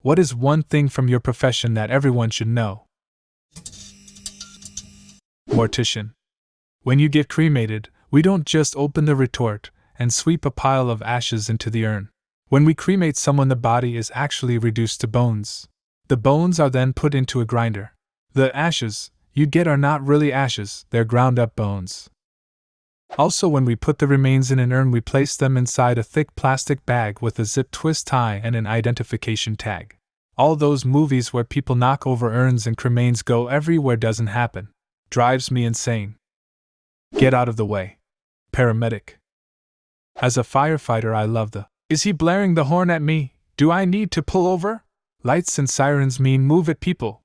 What is one thing from your profession that everyone should know? Mortician. When you get cremated, we don't just open the retort and sweep a pile of ashes into the urn. When we cremate someone, the body is actually reduced to bones. The bones are then put into a grinder. The ashes you get are not really ashes, they're ground up bones. Also, when we put the remains in an urn, we place them inside a thick plastic bag with a zip twist tie and an identification tag. All those movies where people knock over urns and cremains go everywhere doesn't happen. Drives me insane. Get out of the way. Paramedic. As a firefighter, I love the "Is he blaring the horn at me? Do I need to pull over?" Lights and sirens mean move it, people.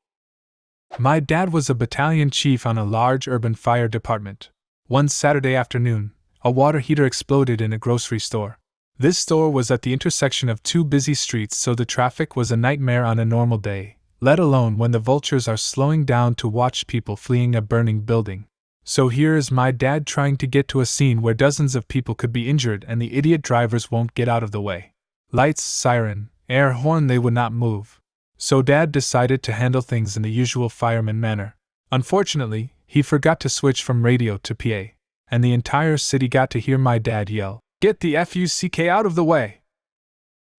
My dad was a battalion chief on a large urban fire department. One Saturday afternoon, a water heater exploded in a grocery store. This store was at the intersection of two busy streets, so the traffic was a nightmare on a normal day, let alone when the vultures are slowing down to watch people fleeing a burning building. So here is my dad trying to get to a scene where dozens of people could be injured and the idiot drivers won't get out of the way. Lights, siren, air horn, they would not move. So Dad decided to handle things in the usual fireman manner. Unfortunately, he forgot to switch from radio to PA, and the entire city got to hear my dad yell, "Get the FUCK out of the way!"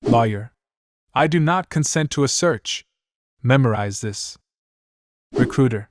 Lawyer. I do not consent to a search. Memorize this. Recruiter.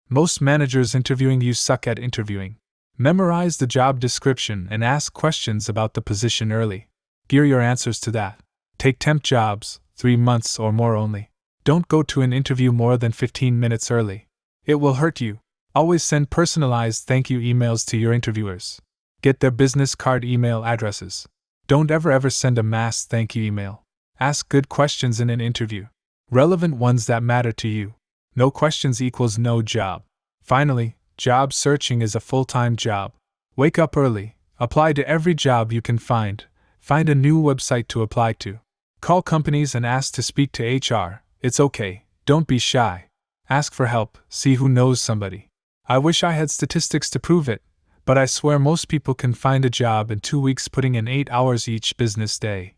Most managers interviewing you suck at interviewing. Memorize the job description and ask questions about the position early. Gear your answers to that. Take temp jobs, 3 months or more only. Don't go to an interview more than 15 minutes early. It will hurt you. Always send personalized thank you emails to your interviewers. Get their business card email addresses. Don't ever send a mass thank you email. Ask good questions in an interview. Relevant ones that matter to you. No questions equals no job. Finally, job searching is a full-time job. Wake up early. Apply to every job you can find. Find a new website to apply to. Call companies and ask to speak to HR. It's okay. Don't be shy. Ask for help. See who knows somebody. I wish I had statistics to prove it, but I swear most people can find a job in 2 weeks putting in 8 hours each business day.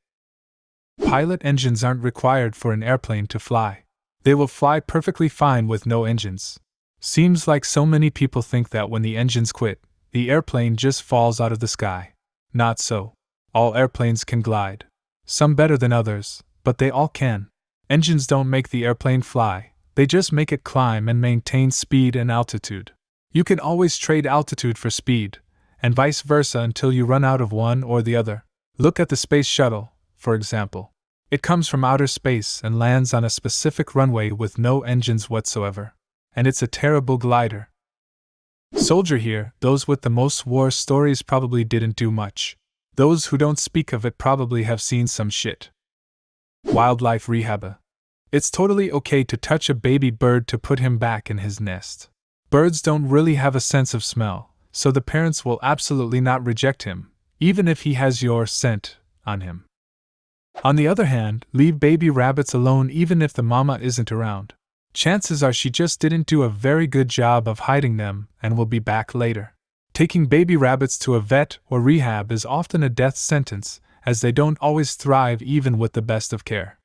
Pilot engines aren't required for an airplane to fly. They will fly perfectly fine with no engines. Seems like so many people think that when the engines quit, the airplane just falls out of the sky. Not so. All airplanes can glide. Some better than others, but they all can. Engines don't make the airplane fly, they just make it climb and maintain speed and altitude. You can always trade altitude for speed, and vice versa until you run out of one or the other. Look at the space shuttle, for example. It comes from outer space and lands on a specific runway with no engines whatsoever. And it's a terrible glider. Soldier here, those with the most war stories probably didn't do much. Those who don't speak of it probably have seen some shit. Wildlife rehab. It's totally okay to touch a baby bird to put him back in his nest. Birds don't really have a sense of smell, so the parents will absolutely not reject him, even if he has your scent on him. On the other hand, leave baby rabbits alone even if the mama isn't around. Chances are she just didn't do a very good job of hiding them and will be back later. Taking baby rabbits to a vet or rehab is often a death sentence, as they don't always thrive even with the best of care.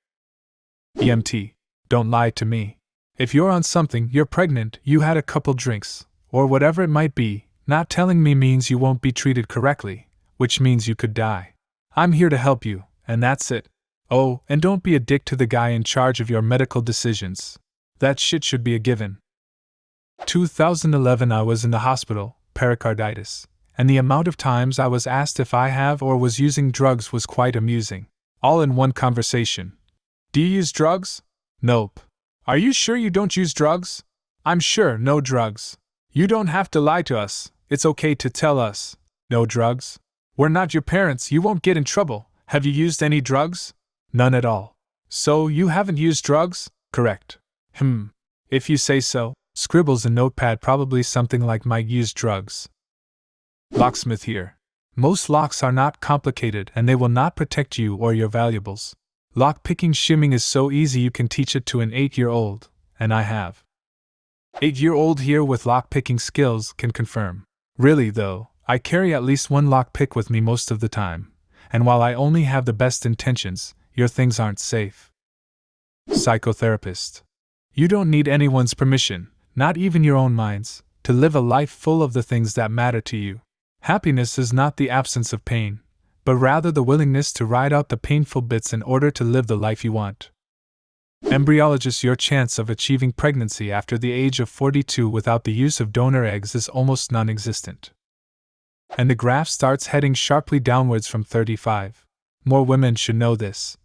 EMT. Don't lie to me. If you're on something, you're pregnant, you had a couple drinks, or whatever it might be, not telling me means you won't be treated correctly, which means you could die. I'm here to help you, and that's it. Oh, and don't be a dick to the guy in charge of your medical decisions. That shit should be a given. 2011 I was in the hospital, pericarditis, and the amount of times I was asked if I have or was using drugs was quite amusing. All in one conversation. Do you use drugs? Nope. Are you sure you don't use drugs? I'm sure, no drugs. You don't have to lie to us, it's okay to tell us. No drugs? We're not your parents, you won't get in trouble. Have you used any drugs? None at all. So you haven't used drugs? Correct. If you say so. Scribbles in notepad, probably something like might use drugs. Locksmith here. Most locks are not complicated and they will not protect you or your valuables. Lock-picking shimming is so easy you can teach it to an 8-year-old, and I have. 8-year-old here with lock-picking skills can confirm. Really though, I carry at least one lock-pick with me most of the time, and while I only have the best intentions, your things aren't safe. Psychotherapist. You don't need anyone's permission, not even your own mind's, to live a life full of the things that matter to you. Happiness is not the absence of pain, but rather the willingness to ride out the painful bits in order to live the life you want. Embryologist. Your chance of achieving pregnancy after the age of 42 without the use of donor eggs is almost non-existent. And the graph starts heading sharply downwards from 35. More women should know this.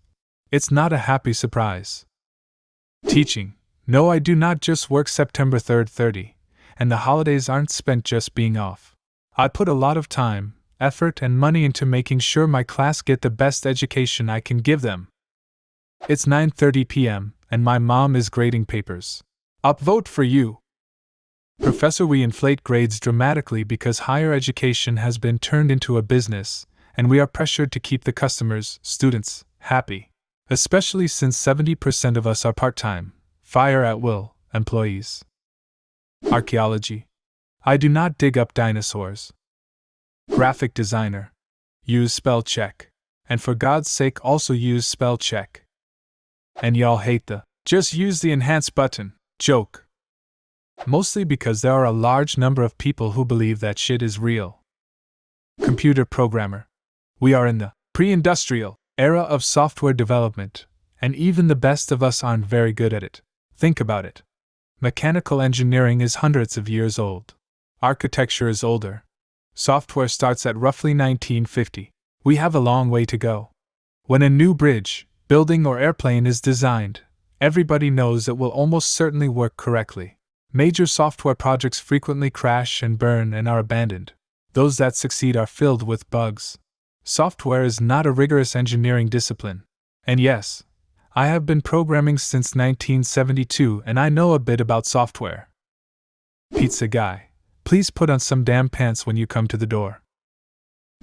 It's not a happy surprise. Teaching. No, I do not just work September 3rd 30, and the holidays aren't spent just being off. I put a lot of time, effort, and money into making sure my class get the best education I can give them. It's 9:30 p.m., and my mom is grading papers. Upvote for you. Professor, we inflate grades dramatically because higher education has been turned into a business, and we are pressured to keep the customers, students, happy. Especially since 70% of us are part-time, fire-at-will employees. Archaeology. I do not dig up dinosaurs. Graphic designer. Use spell check. And for God's sake also use spell check. And y'all hate the just use the enhance button joke. Mostly because there are a large number of people who believe that shit is real. Computer programmer. We are in the pre-industrial era of software development, and even the best of us aren't very good at it. Think about it. Mechanical engineering is hundreds of years old. Architecture is older. Software starts at roughly 1950. We have a long way to go. When a new bridge, building, or airplane is designed, everybody knows it will almost certainly work correctly. Major software projects frequently crash and burn and are abandoned. Those that succeed are filled with bugs. Software is not a rigorous engineering discipline. And yes, I have been programming since 1972 and I know a bit about software. Pizza guy, please put on some damn pants when you come to the door.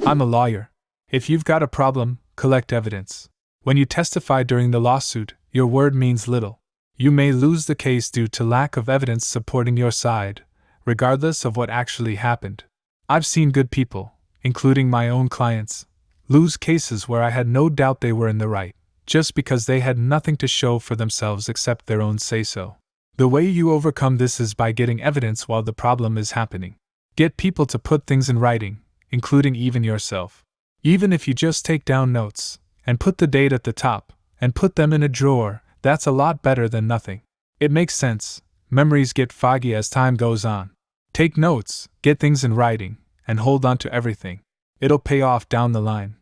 I'm a lawyer. If you've got a problem, collect evidence. When you testify during the lawsuit, your word means little. You may lose the case due to lack of evidence supporting your side, regardless of what actually happened. I've seen good people, including my own clients, lose cases where I had no doubt they were in the right, just because they had nothing to show for themselves except their own say-so. The way you overcome this is by getting evidence while the problem is happening. Get people to put things in writing, including even yourself. Even if you just take down notes, and put the date at the top, and put them in a drawer, that's a lot better than nothing. It makes sense. Memories get foggy as time goes on. Take notes, get things in writing, and hold on to everything. It'll pay off down the line.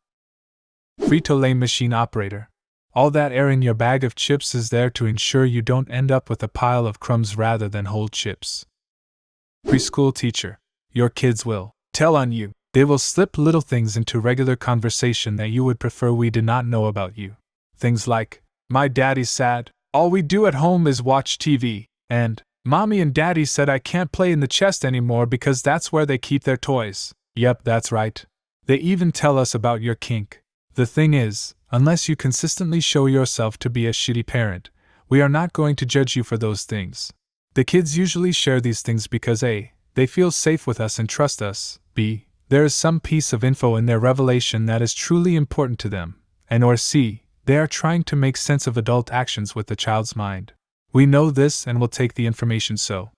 Frito-Lay machine operator. All that air in your bag of chips is there to ensure you don't end up with a pile of crumbs rather than whole chips. Preschool teacher. Your kids will tell on you. They will slip little things into regular conversation that you would prefer we did not know about you. Things like, my daddy's sad, all we do at home is watch TV, and, mommy and daddy said I can't play in the chest anymore because that's where they keep their toys. Yep, that's right. They even tell us about your kink. The thing is, unless you consistently show yourself to be a shitty parent, we are not going to judge you for those things. The kids usually share these things because A, they feel safe with us and trust us, B, there is some piece of info in their revelation that is truly important to them, and or C, they are trying to make sense of adult actions with the child's mind. We know this and will take the information so.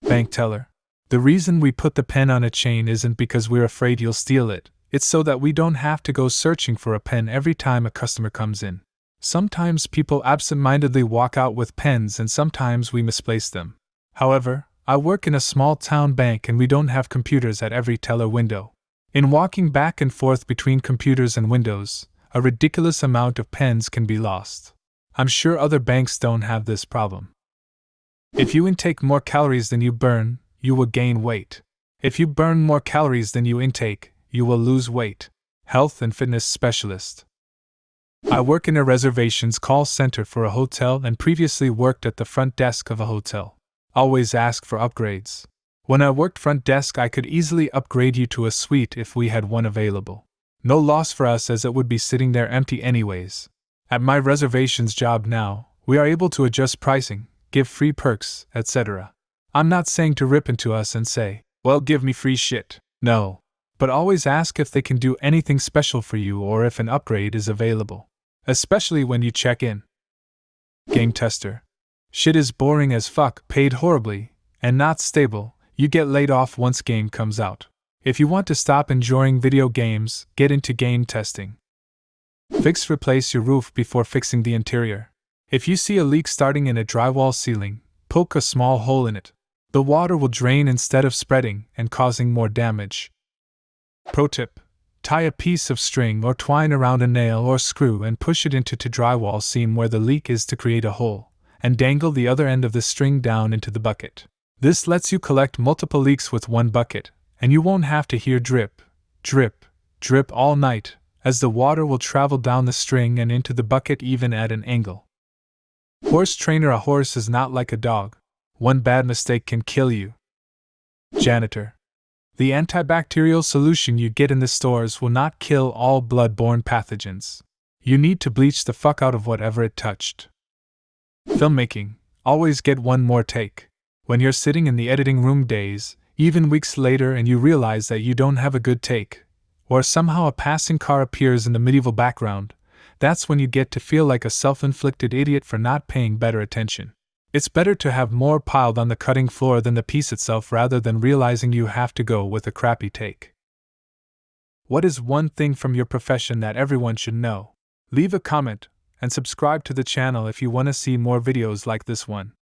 Bank teller. The reason we put the pen on a chain isn't because we're afraid you'll steal it, it's so that we don't have to go searching for a pen every time a customer comes in. Sometimes people absent-mindedly walk out with pens and sometimes we misplace them. However, I work in a small-town bank and we don't have computers at every teller window. In walking back and forth between computers and windows, a ridiculous amount of pens can be lost. I'm sure other banks don't have this problem. If you intake more calories than you burn, you will gain weight. If you burn more calories than you intake, you will lose weight. Health and fitness specialist. I work in a reservations call center for a hotel and previously worked at the front desk of a hotel. Always ask for upgrades. When I worked front desk, I could easily upgrade you to a suite if we had one available. No loss for us as it would be sitting there empty anyways. At my reservations job now, we are able to adjust pricing, give free perks, etc. I'm not saying to rip into us and say, well, give me free shit. No. But always ask if they can do anything special for you or if an upgrade is available. Especially when you check in. Game tester. Shit is boring as fuck, paid horribly, and not stable. You get laid off once game comes out. If you want to stop enjoying video games, get into game testing. Replace your roof before fixing the interior. If you see a leak starting in a drywall ceiling, poke a small hole in it. The water will drain instead of spreading and causing more damage. Pro tip: tie a piece of string or twine around a nail or screw and push it into the drywall seam where the leak is to create a hole, and dangle the other end of the string down into the bucket. This lets you collect multiple leaks with one bucket, and you won't have to hear drip, drip, drip all night, as the water will travel down the string and into the bucket even at an angle. Horse trainer: a horse is not like a dog. One bad mistake can kill you. Janitor. The antibacterial solution you get in the stores will not kill all blood-borne pathogens. You need to bleach the fuck out of whatever it touched. Filmmaking. Always get one more take. When you're sitting in the editing room days, even weeks later, and you realize that you don't have a good take, or somehow a passing car appears in the medieval background, that's when you get to feel like a self-inflicted idiot for not paying better attention. It's better to have more piled on the cutting floor than the piece itself rather than realizing you have to go with a crappy take. What is one thing from your profession that everyone should know? Leave a comment and subscribe to the channel if you want to see more videos like this one.